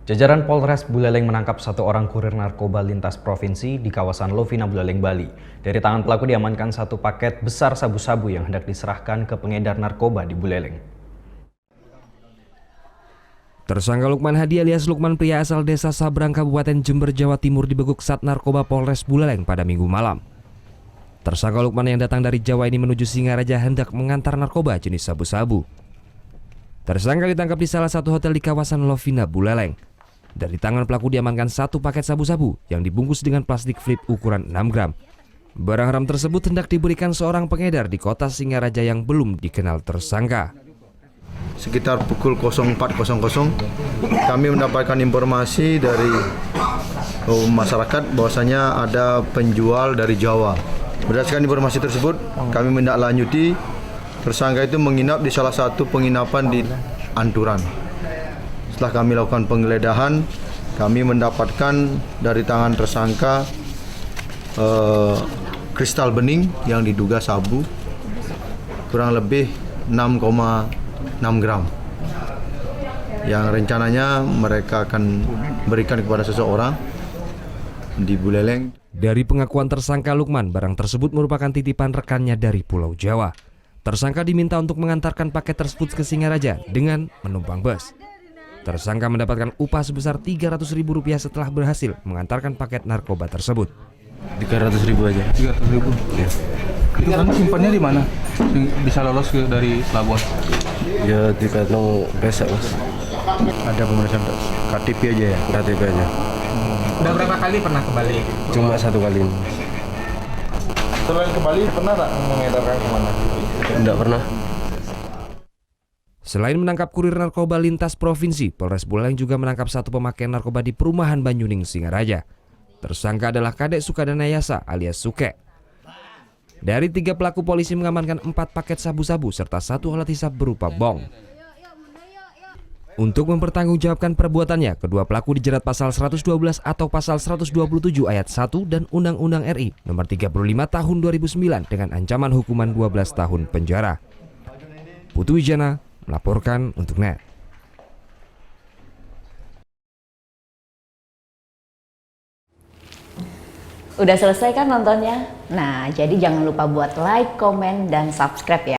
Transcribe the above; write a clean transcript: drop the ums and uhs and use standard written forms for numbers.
Jajaran Polres Buleleng menangkap satu orang kurir narkoba lintas provinsi di kawasan Lovina Buleleng, Bali. Dari tangan pelaku diamankan satu paket besar sabu-sabu yang hendak diserahkan ke pengedar narkoba di Buleleng. Tersangka Lukman Hadi alias Lukman, pria asal desa Sabrang, Kabupaten Jember, Jawa Timur, dibekuk Sat Narkoba Polres Buleleng pada Minggu malam. Tersangka Lukman yang datang dari Jawa ini menuju Singaraja hendak mengantar narkoba jenis sabu-sabu. Tersangka ditangkap di salah satu hotel di kawasan Lovina Buleleng. Dari tangan pelaku diamankan satu paket sabu-sabu yang dibungkus dengan plastik flip ukuran 6 gram. Barang haram tersebut hendak diberikan seorang pengedar di kota Singaraja yang belum dikenal tersangka. Sekitar pukul 04.00 kami mendapatkan informasi dari masyarakat bahwasanya ada penjual dari Jawa. Berdasarkan informasi tersebut, kami menindaklanjuti tersangka itu menginap di salah satu penginapan di Anturan. Setelah kami lakukan penggeledahan, kami mendapatkan dari tangan tersangka kristal bening yang diduga sabu kurang lebih 6,6 gram yang rencananya mereka akan berikan kepada seseorang di Buleleng. Dari pengakuan tersangka Lukman, barang tersebut merupakan titipan rekannya dari Pulau Jawa. Tersangka diminta untuk mengantarkan paket tersebut ke Singaraja dengan menumpang bus. Tersangka mendapatkan upah sebesar Rp300.000 setelah berhasil mengantarkan paket narkoba tersebut. 300.000 aja. 300.000. Ya. Itu kan simpannya di mana? Bisa lolos dari pelabuhan? Ya di kantong besek, Mas. Ada pemeriksaan KTP aja ya? KTP aja. Udah berapa kali pernah ke Bali? Cuma satu kali. Selain ke Bali, pernah tak mengedarkan kemana? Tidak pernah. Selain menangkap kurir narkoba lintas provinsi, Polres Buleleng juga menangkap satu pemakaian narkoba di perumahan Banyuning, Singaraja. Tersangka adalah Kadek Sukadana Yasa alias Suke. Dari 3 pelaku, polisi mengamankan 4 paket sabu-sabu serta 1 alat hisap berupa bong. Untuk mempertanggungjawabkan perbuatannya, kedua pelaku dijerat pasal 112 atau pasal 127 ayat 1 dan Undang-Undang RI nomor 35 tahun 2009 dengan ancaman hukuman 12 tahun penjara. Putu Wijana melaporkan untuk NET. Udah selesai kan nontonnya? Nah, jadi jangan lupa buat like, komen, dan subscribe ya.